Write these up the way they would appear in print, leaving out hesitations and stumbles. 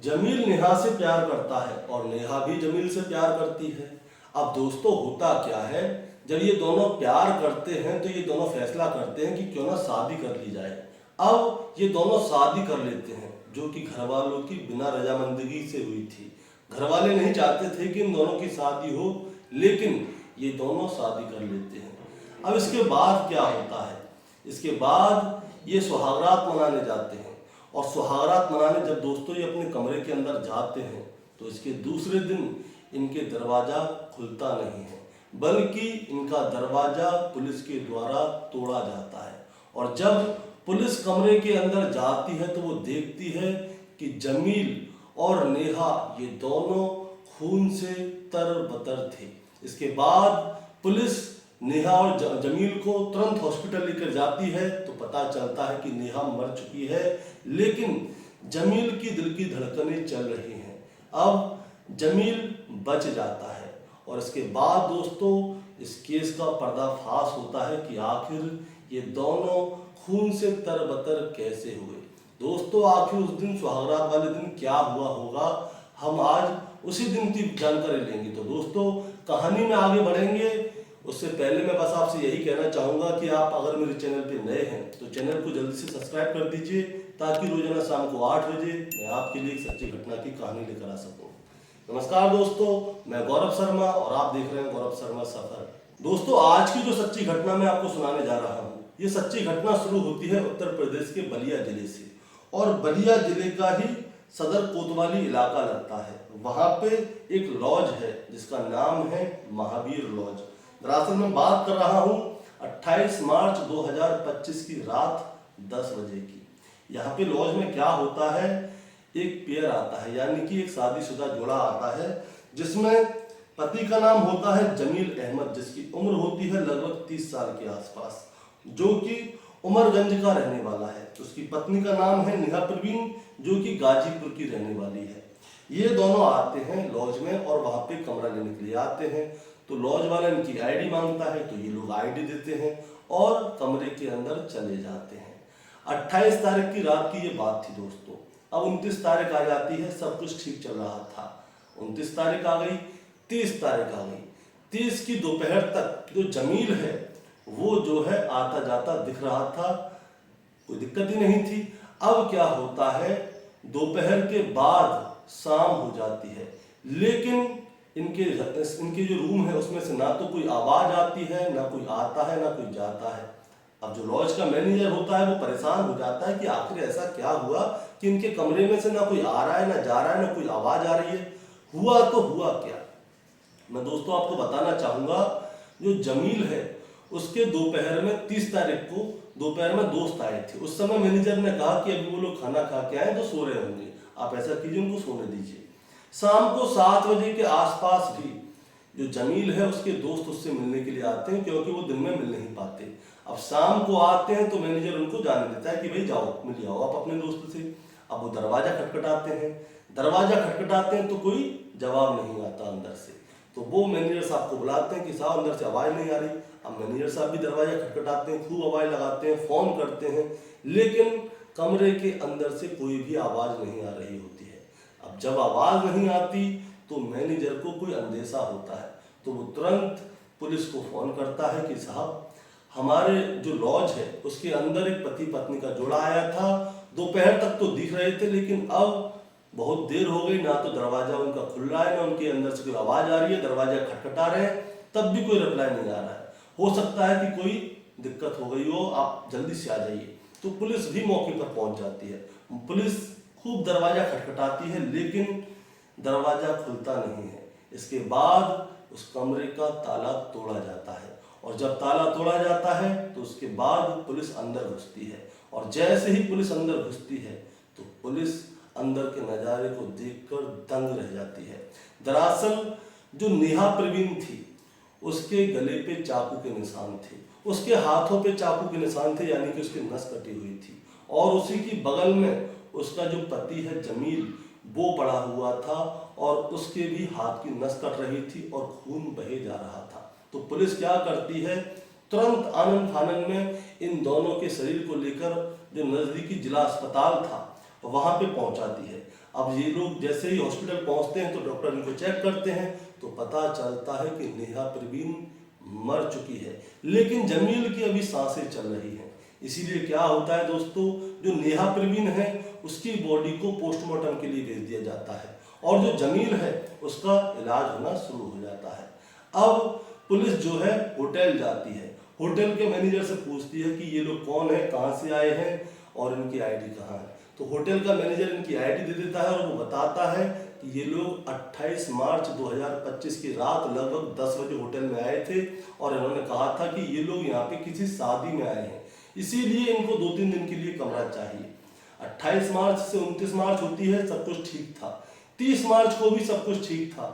जमील नेहा से प्यार करता है और नेहा भी जमील से प्यार करती है। अब दोस्तों होता क्या है, जब ये दोनों प्यार करते हैं तो ये दोनों फैसला करते हैं कि क्यों ना शादी कर ली जाए। अब ये दोनों शादी कर लेते हैं, जो कि घर वालों की बिना रजामंदगी से हुई थी। घर वाले नहीं चाहते थे कि इन दोनों की शादी हो, लेकिन ये दोनों शादी कर लेते हैं। अब इसके बाद क्या होता है, इसके बाद ये सुहागरात मनाने जाते हैं। और सुहागरात मनाने जब दोस्तों ये अपने कमरे के अंदर जाते हैं तो इसके दूसरे दिन इनके दरवाजा खुलता नहीं है, बल्कि इनका दरवाजा पुलिस के द्वारा तोड़ा जाता है। और जब पुलिस कमरे के अंदर जाती है तो वो देखती है कि जमील और नेहा ये दोनों खून से तर-बतर थे। इसके बाद पुलिस नेहा और जमील को तुरंत हॉस्पिटल लेकर जाती है तो पता चलता है कि नेहा मर चुकी है, लेकिन जमील की दिल की धड़कनें चल रही हैं। अब जमील बच जाता है और इसके बाद दोस्तों इस केस का पर्दाफाश होता है कि आखिर ये दोनों खून से तरबतर कैसे हुए। दोस्तों आखिर उस दिन सुहागरात वाले दिन क्या हुआ होगा, हम आज उसी दिन की जानकारी लेंगे। तो दोस्तों कहानी में आगे बढ़ेंगे उससे पहले मैं बस आपसे यही कहना चाहूँगा कि आप अगर मेरे चैनल पे नए हैं तो चैनल को जल्दी से सब्सक्राइब कर दीजिए, ताकि रोजाना शाम को 8 बजे मैं आपके लिए एक सच्ची घटना की कहानी लेकर आ सकूँ। नमस्कार दोस्तों, मैं गौरव शर्मा और आप देख रहे हैं गौरव शर्मा सफर। दोस्तों आज की जो सच्ची घटना मैं आपको सुनाने जा रहा हूँ, ये सच्ची घटना शुरू होती है उत्तर प्रदेश के बलिया जिले से। और बलिया जिले का ही सदर कोतवाली इलाका लगता है। वहाँ पे एक लॉज है जिसका नाम है महावीर लॉज। दरअसल मैं बात कर रहा हूँ 28 मार्च 2025 की रात 10 बजे की। यहाँ पे लॉज में क्या होता है, एक पेयर आता है, यानी कि एक शादीशुदा जोड़ा आता है, जिसमें पति का नाम होता है जमील अहमद, जिसकी उम्र होती है लगभग 30 साल के आसपास, जो कि उमरगंज का रहने वाला है। उसकी पत्नी का नाम है नेहा परवीन, जो कि गाजीपुर की रहने वाली है। ये दोनों आते हैं लॉज में और वहाँ पे कमरा लेने के लिए आते हैं। तो लॉज वाला इनकी आईडी मांगता है तो ये लोग आईडी देते हैं और कमरे के अंदर चले जाते हैं। 28 तारीख की रात की ये बात थी दोस्तों। अब 29 तारीख आ जाती है, सब कुछ ठीक चल रहा था। 29 तारीख आ गई, 30 तारीख आ गई। 30 की दोपहर तक जो जमील है वो जो है आता जाता दिख रहा था, कोई दिक्कत ही नहीं थी। अब क्या होता है, दोपहर के बाद शाम हो जाती है, लेकिन इनके जो रूम है उसमें से ना तो कोई आवाज आती है, ना कोई आता है, ना कोई जाता है। अब जो लॉज का मैनेजर होता है वो परेशान हो जाता है कि आखिर ऐसा क्या हुआ कि इनके कमरे में से ना कोई आ रहा है, ना जा रहा है, ना कोई आवाज आ रही है। हुआ तो हुआ क्या, मैं दोस्तों आपको बताना चाहूंगा। जो जमील है उसके दोपहर में 30 तारीख को दोपहर में दोस्त आए थे। उस समय मैनेजर ने कहा कि अभी वो लोग खाना खा के आए तो सो रहे होंगे, आप ऐसा कीजिए उनको सोने दीजिए। शाम को 7 बजे के आसपास भी जो जमील है उसके दोस्त उससे मिलने के लिए आते हैं, क्योंकि वो दिन में मिल नहीं पाते। अब शाम को आते हैं तो मैनेजर उनको जाने देता है कि भाई जाओ मिल जाओ आप अपने दोस्त से। अब वो दरवाजा खटखटाते हैं, तो कोई जवाब नहीं आता अंदर से। तो वो मैनेजर साहब को बुलाते हैं कि साहब अंदर से आवाज नहीं आ रही। अब मैनेजर साहब भी दरवाजा खटखटाते हैं, खूब आवाज लगाते हैं, फोन करते हैं, लेकिन कमरे के अंदर से कोई भी आवाज नहीं आ रही होती है। अब जब आवाज नहीं आती तो मैनेजर को कोई अंदेशा होता है, तो वो तुरंत पुलिस को फोन करता है कि साहब हमारे जो लॉज है उसके अंदर एक पति पत्नी का जोड़ा आया था, दोपहर तक तो दिख रहे थे, लेकिन अब बहुत देर हो गई, ना तो दरवाजा उनका खुल रहा है, ना उनके अंदर से कोई आवाज आ रही है, दरवाजा खटखटा रहे हैं तब भी कोई रिप्लाई नहीं आ रहा है। हो सकता है कि कोई दिक्कत हो गई हो, आप जल्दी से आ जाइए। तो पुलिस भी मौके पर पहुंच जाती है। पुलिस खूब दरवाजा खटखटाती है, लेकिन दरवाजा खुलता नहीं है। इसके बाद उस कमरे का ताला तोड़ा जाता है, और जब ताला तोड़ा जाता है तो उसके बाद पुलिस अंदर घुसती है। और जैसे ही पुलिस अंदर घुसती है तो पुलिस अंदर के नजारे को देखकर दंग रह जाती है। दरअसल जो नेहा प्रवीण थी उसके गले पे चाकू के निशान थे, उसके हाथों पे चाकू के निशान थे, यानी कि उसकी नस कटी हुई थी। और उसी की बगल में उसका जो पति है जमील वो पड़ा हुआ था, और उसके भी हाथ की नस कट रही थी और खून बहे जा रहा था। तो पुलिस क्या करती है, तुरंत आनन फानन में इन दोनों के शरीर को लेकर जो नजदीकी जिला अस्पताल था वहां पे पहुंचाती है। अब ये लोग जैसे ही हॉस्पिटल पहुंचते हैं तो डॉक्टर इनको चेक करते हैं तो पता चलता है कि नेहा परवीन मर चुकी है, लेकिन जमील की अभी सांसें चल रही हैं। इसीलिए क्या होता है दोस्तों, जो नेहा परवीन है उसकी बॉडी को पोस्टमार्टम के लिए भेज दिया जाता है और जो जमील है उसका इलाज होना शुरू हो जाता है। अब पुलिस जो है होटल जाती है, होटल के मैनेजर से पूछती है कि ये लोग कौन है, कहाँ से आए हैं और इनकी आईडी कहाँ है। तो होटल का मैनेजर इनकी आईडी दे देता है और वो बताता है कि ये लोग 28 मार्च 2025 की रात लगभग 10 बजे होटल में आए थे और इन्होंने कहा था कि ये लोग यहाँ पे किसी शादी में आए हैं, इसीलिए इनको 2-3 दिन के लिए कमरा चाहिए। 28 मार्च से 29 मार्च होती है, सब कुछ ठीक था। 30 मार्च को भी सब कुछ ठीक था।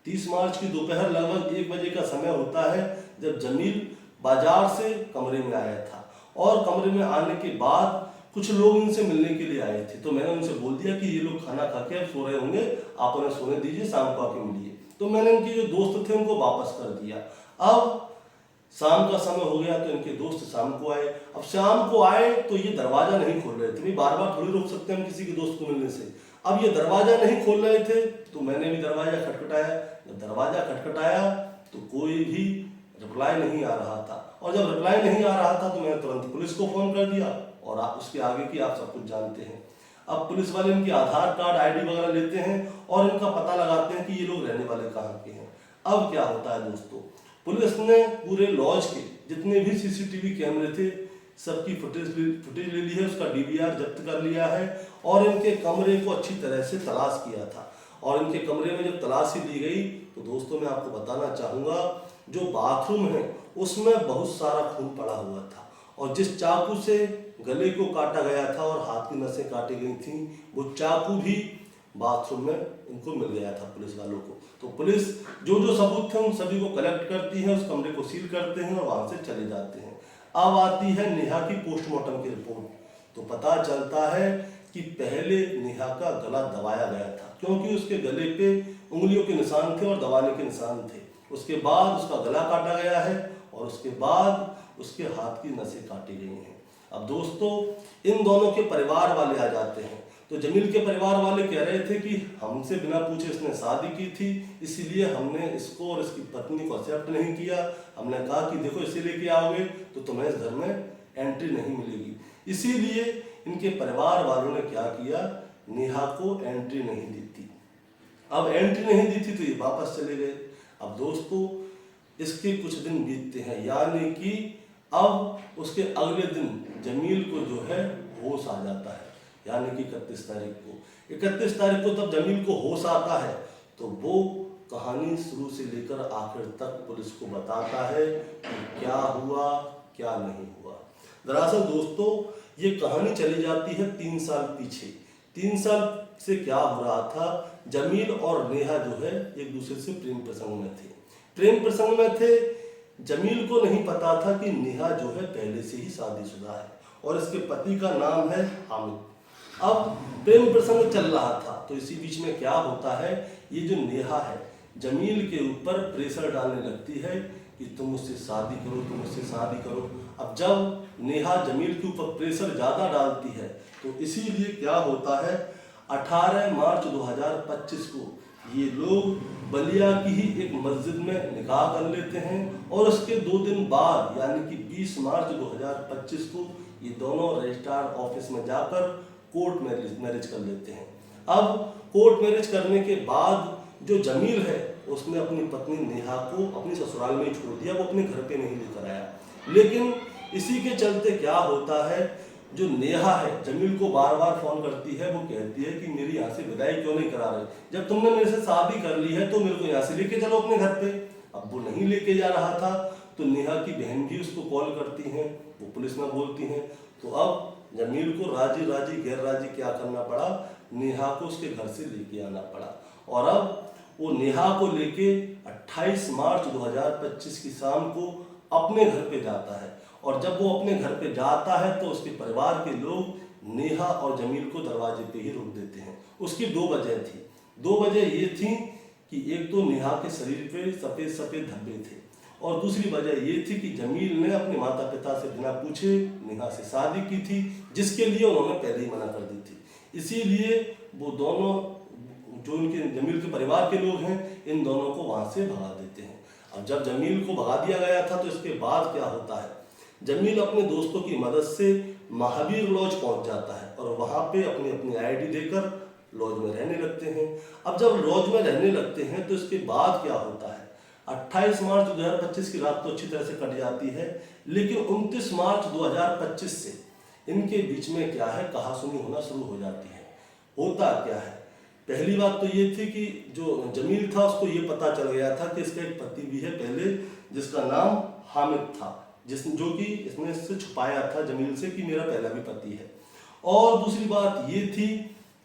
30 मार्च की दोपहर लगभग 1 बजे का समय होता है जब जमील बाजार से कमरे में आया था और कमरे में आने के बाद कुछ लोग इनसे मिलने के लिए आए थे। तो मैंने उनसे बोल दिया कि ये लोग खाना खा के अब सो रहे होंगे, आप उन्हें सोने दीजिए, शाम को आके मिलिए। तो मैंने इनके जो दोस्त थे उनको वापस कर दिया। अब शाम का समय हो गया तो इनके दोस्त शाम को आए। अब शाम को आए तो ये दरवाजा नहीं खोल रहे थे, बार बार थोड़ी रोक सकते हैं हम किसी के दोस्त को मिलने से। अब ये दरवाजा नहीं खोल रहे थे तो मैंने भी दरवाजा खटखटाया। जब दरवाजा खटखटाया तो कोई भी रिप्लाई नहीं आ रहा था और जब रिप्लाई नहीं आ रहा था तो मैंने तुरंत पुलिस को फोन कर दिया और आप उसके आगे की आप सब कुछ जानते हैं। अब पुलिस वाले इनके आधार कार्ड, आईडी वगैरह लेते हैं और इनका पता लगाते हैं कि ये लोग रहने वाले कहाँ के हैं। अब क्या होता है दोस्तों, पुलिस ने पूरे लॉज के जितने भी सीसीटीवी कैमरे थे सबकी फुटेज ले ली है, उसका डीवीआर जब्त कर लिया है और इनके कमरे को अच्छी तरह से तलाश किया था। और इनके कमरे में जब तलाशी ली गई तो दोस्तों मैं आपको बताना चाहूँगा, जो बाथरूम है उसमें बहुत सारा खून पड़ा हुआ था और जिस चाकू से गले को काटा गया था और हाथ की नसें काटी गई थी वो चाकू भी बाथरूम में इनको मिल गया था पुलिस वालों को। तो पुलिस जो जो सबूत थे उन सभी को कलेक्ट करती है, उस कमरे को सील करते हैं और वहां से चले जाते हैं। अब आती है नेहा की पोस्टमार्टम की रिपोर्ट। तो पता चलता है कि पहले नेहा का गला दबाया गया था क्योंकि उसके गले पे उंगलियों के निशान थे और दबाने के निशान थे। उसके बाद उसका गला काटा गया है और उसके बाद उसके हाथ की नसें काटी गई हैं। अब दोस्तों इन दोनों के परिवार वाले आ जाते हैं। तो जमील के परिवार वाले कह रहे थे कि हमसे बिना पूछे इसने शादी की थी, इसीलिए हमने इसको और इसकी पत्नी को एक्सेप्ट नहीं किया। हमने कहा कि देखो इसे लेके आओगे तो तुम्हें इस घर में एंट्री नहीं मिलेगी। इसीलिए इनके परिवार वालों ने क्या किया, नेहा को एंट्री नहीं दी थी। अब एंट्री नहीं दी थी तो ये वापस चले गए। अब दोस्तों इसके कुछ दिन बीतते हैं, यानी कि अब उसके अगले दिन जमील को जो है होश आ जाता है, यानी कि 31 तारीख को। 31 तारीख को तब जमील को होश आता है तो वो कहानी शुरू से लेकर आखिर तक पुलिस को बताता है कि क्या हुआ क्या नहीं हुआ। दरअसल दोस्तों ये कहानी चली जाती है 3 साल पीछे। 3 साल से क्या हो रहा था, जमील और नेहा जो है एक दूसरे से प्रेम प्रसंग में थे। प्रेम प्रसंग में थे, जमील को नहीं पता था कि नेहा जो है पहले से ही शादीशुदा है और इसके पति का नाम है हामिद। अब प्रेम प्रसंग चल रहा था तो इसी बीच में क्या होता है, ये जो नेहा है जमील के ऊपर प्रेशर डालने लगती है कि तुम मुझसे शादी करो, तुम मुझसे शादी करो। अब जब नेहा जमील के ऊपर प्रेशर ज़्यादा डालती है तो इसीलिए क्या होता है, 18 मार्च 2025 को ये लोग बलिया की ही एक मस्जिद में निकाह कर लेते हैं और उसके 2 दिन बाद यानी कि 20 मार्च 2025 को ये दोनों रजिस्ट्रार ऑफिस में जाकर कोर्ट मैरिज कर लेते हैं। अब कोर्ट मैरिज करने के बाद जो जमील है उसने अपनी पत्नी नेहा को अपनी ससुराल में ही छोड़ दिया, वो अपने घर पे नहीं लेकर आया। लेकिन इसी के चलते क्या होता है, जो नेहा है जमील को बार बार फोन करती है, वो कहती है कि मेरी यहाँ से विदाई क्यों नहीं करा रहे, जब तुमने मेरे से शादी कर ली है तो मेरे को यहाँ से लेके चलो अपने घर पे। अब वो नहीं लेके जा रहा था तो नेहा की बहन भी उसको कॉल करती हैं, वो पुलिस में बोलती हैं। तो अब जमील को राजी राजी गैर राजी क्या करना पड़ा, नेहा को उसके घर से लेके आना पड़ा। और अब वो नेहा को लेके 28 मार्च 2025 की शाम को अपने घर पे जाता है और जब वो अपने घर पे जाता है तो उसके परिवार के लोग नेहा और जमील को दरवाजे पे ही रोक देते हैं। उसकी 2 वजह थी। 2 वजह ये थी कि एक तो नेहा के शरीर पे सफ़ेद सफ़ेद धब्बे थे और दूसरी वजह ये थी कि जमील ने अपने माता पिता से बिना पूछे नेहा से शादी की थी, जिसके लिए उन्होंने पहले ही मना कर दी थी। इसीलिए वो दोनों जो उनके जमील के परिवार के लोग हैं, इन दोनों को वहां से भगा देते हैं। अब जब जमील को भगा दिया गया था तो इसके बाद क्या होता है, जमील अपने दोस्तों की मदद से महावीर लॉज पहुंच जाता है और वहां पे अपनी अपनी आईडी देकर लॉज में रहने लगते हैं। अब जब लॉज में रहने लगते हैं तो इसके बाद क्या होता है, 28 मार्च 2025 की रात तो अच्छी तरह से कट जाती है, लेकिन 29 मार्च 2025 से इनके बीच में क्या है, कहासुनी होना शुरू हो जाती है। होता क्या है, पहली बात तो ये थी कि जो जमील था उसको ये पता चल गया था कि इसका एक पति भी है पहले, जिसका नाम हामिद था, जो कि इसने इससे छुपाया था जमील से कि मेरा पहला भी पति है। और दूसरी बात ये थी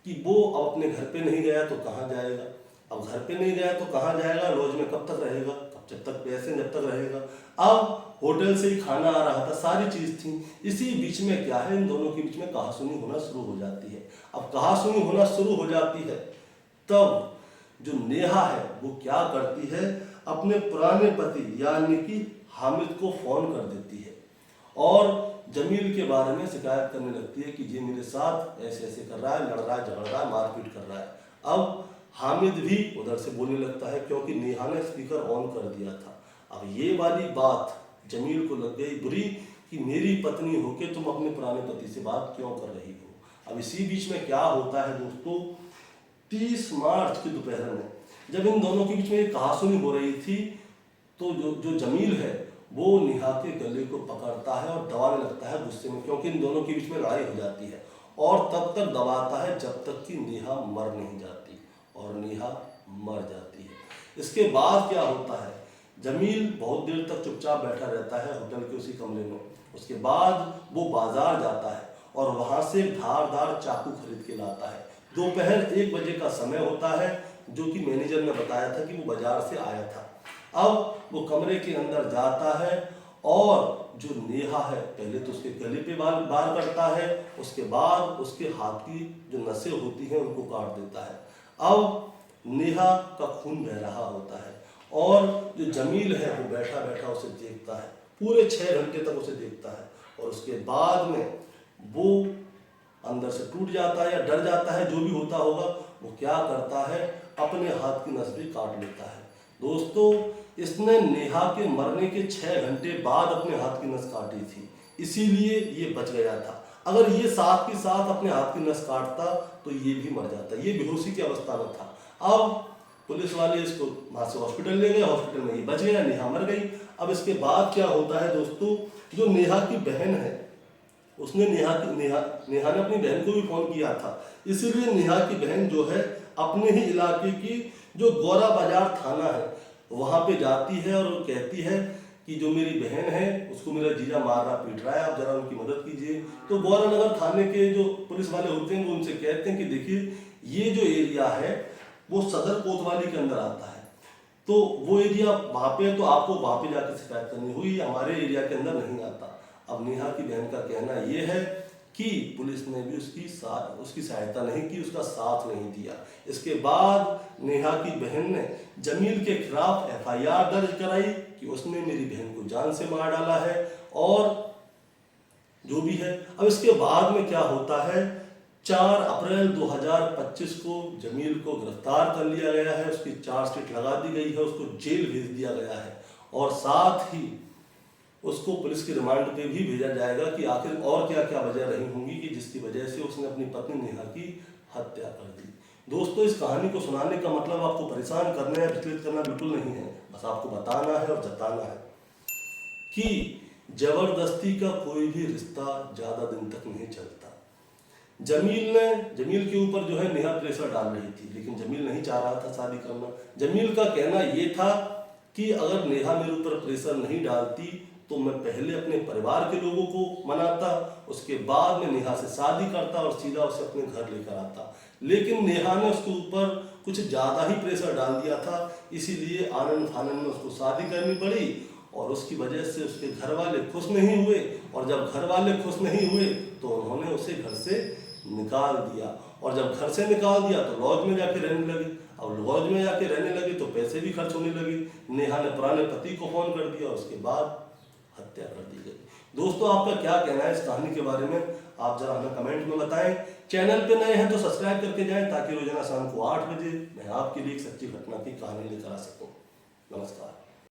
कि वो अब अपने घर पे नहीं गया तो कहाँ जाएगा, अब घर पे नहीं गया तो कहाँ जाएगा, लॉज में कब तक रहेगा, जब तक पैसे जब तक रहेगा। अब होटल से ही खाना आ रहा था, सारी चीज थी। इसी बीच में क्या है, इन दोनों के बीच में कहासुनी होना शुरू हो जाती है। अब कहासुनी होना शुरू हो जाती है तब जो नेहा है वो क्या करती है, अपने पुराने पति यानी कि हामिद को फोन कर देती है और जमील के बारे में शिकायत करने लगती है कि ये मेरे साथ ऐसे ऐसे कर रहा है, लड़ रहा है, झगड़ रहा है, मारपीट कर रहा है। अब हामिद भी उधर से बोलने लगता है क्योंकि नेहा ने स्पीकर ऑन कर दिया था। अब ये वाली बात जमील को लग गई बुरी कि मेरी पत्नी होके तुम अपने पुराने पति से बात क्यों कर रही हो। अब इसी बीच में क्या होता है दोस्तों, 30 मार्च की दोपहर में जब इन दोनों के बीच में एक कहासुनी हो रही थी तो जो जमील है वो नेहा के गले को पकड़ता है और दबाने लगता है गुस्से में, क्योंकि इन दोनों के बीच में लड़ाई हो जाती है। और तब तक दबाता है जब तक कि नेहा मर नहीं जाती, और नेहा मर जाती है। इसके बाद क्या होता है, जमील बहुत देर तक चुपचाप बैठा रहता है होटल के उसी कमरे में। उसके बाद वो बाजार जाता है और वहां से धारदार चाकू खरीद के लाता है। दोपहर 1 बजे का समय होता है, जो कि मैनेजर ने बताया था कि वो बाजार से आया था। अब वो कमरे के अंदर जाता है और जो नेहा है पहले तो उसके गले पे वार करता है, उसके बाद उसके हाथ की जो नसें होती हैं उनको काट देता है। अब नेहा का खून बह रहा होता है और जो जमील है वो बैठा बैठा उसे देखता है, पूरे 6 घंटे तक उसे देखता है। और उसके बाद में वो अंदर से टूट जाता है या डर जाता है, जो भी होता होगा। वो क्या करता है, अपने हाथ की नस भी काट लेता है। दोस्तों, इसने नेहा के मरने के 6 घंटे बाद अपने हाथ की नस काटी थी, इसीलिए ये बच गया था। अगर ये साथ के साथ अपने हाथ की नस काटता तो ये भी मर जाता, ये बेहोशी की अवस्था में था। अब पुलिस वाले इसको वहां से हॉस्पिटल ले गए, हॉस्पिटल में ये बच गया, नेहा मर गई। अब इसके बाद क्या होता है दोस्तों, जो नेहा की बहन है उसने नेहा ने अपनी बहन को भी फोन किया था, इसीलिए नेहा की बहन जो है अपने ही इलाके की जो गौरा बाजार थाना है वहां पे जाती है और कहती है कि जो मेरी बहन है उसको मेरा जीजा मार रहा पीट रहा है, आप जरा उनकी मदद कीजिए। तो गौरा नगर थाने के जो पुलिस वाले होते हैं वो उनसे कहते हैं कि देखिए ये जो एरिया है वो सदर कोतवाली के अंदर आता है, तो वो एरिया वहां पे, तो आपको वहां पे जाकर शिकायत करनी हुई, हमारे एरिया के अंदर नहीं आता। अब नेहा की बहन का कहना यह है कि पुलिस ने भी उसकी सहायता नहीं की, उसका साथ नहीं दिया। इसके बाद नेहा की बहन ने जमील के खिलाफ FIR दर्ज कराई कि उसने मेरी बहन को जान से मार डाला है और जो भी है। अब इसके बाद में क्या होता है, 4 अप्रैल 2025 को जमील को गिरफ्तार कर लिया गया है, उसकी चार्जशीट लगा दी गई है, उसको जेल भेज दिया गया है और साथ ही उसको पुलिस की रिमांड पे भी भेजा जाएगा कि आखिर और क्या क्या वजह रही होंगी कि जिसकी वजह से उसने अपनी पत्नी नेहा की हत्या कर दी। दोस्तों, इस कहानी को सुनाने का मतलब आपको परेशान करना या विचलित करना बिल्कुल नहीं है, बस आपको बताना है और जताना है कि जबरदस्ती का कोई भी रिश्ता ज्यादा दिन तक नहीं चलता। जमील के ऊपर जो है नेहा प्रेशर डाल रही थी, लेकिन जमील नहीं चाह रहा था शादी करना। जमील का कहना यह था कि अगर नेहा मेरे ऊपर प्रेशर नहीं डालती तो मैं पहले अपने परिवार के लोगों को मनाता, उसके बाद में नेहा से शादी करता और सीधा उसे अपने घर लेकर आता। लेकिन नेहा ने उसके ऊपर कुछ ज्यादा ही प्रेशर डाल दिया था, इसीलिए आनंद फानंद में उसको शादी करनी पड़ी और उसकी वजह से उसके घर वाले खुश नहीं हुए। और जब घर वाले खुश नहीं हुए तो उन्होंने उसे घर से निकाल दिया, और जब घर से निकाल दिया तो लॉज में जाके रहने लगे। अब लॉज में जाके रहने लगे तो पैसे भी खर्च होने लगे। नेहा ने पुराने पति को फोन कर दिया, उसके बाद हत्या कर दी गई। दोस्तों आपका क्या कहना है इस कहानी के बारे में, आप जरा हमें कमेंट में बताएं। चैनल पे नए हैं तो सब्सक्राइब करके जाएं ताकि रोजाना शाम को 8 बजे मैं आपके लिए एक सच्ची घटना की कहानी लेकर आ सकूं।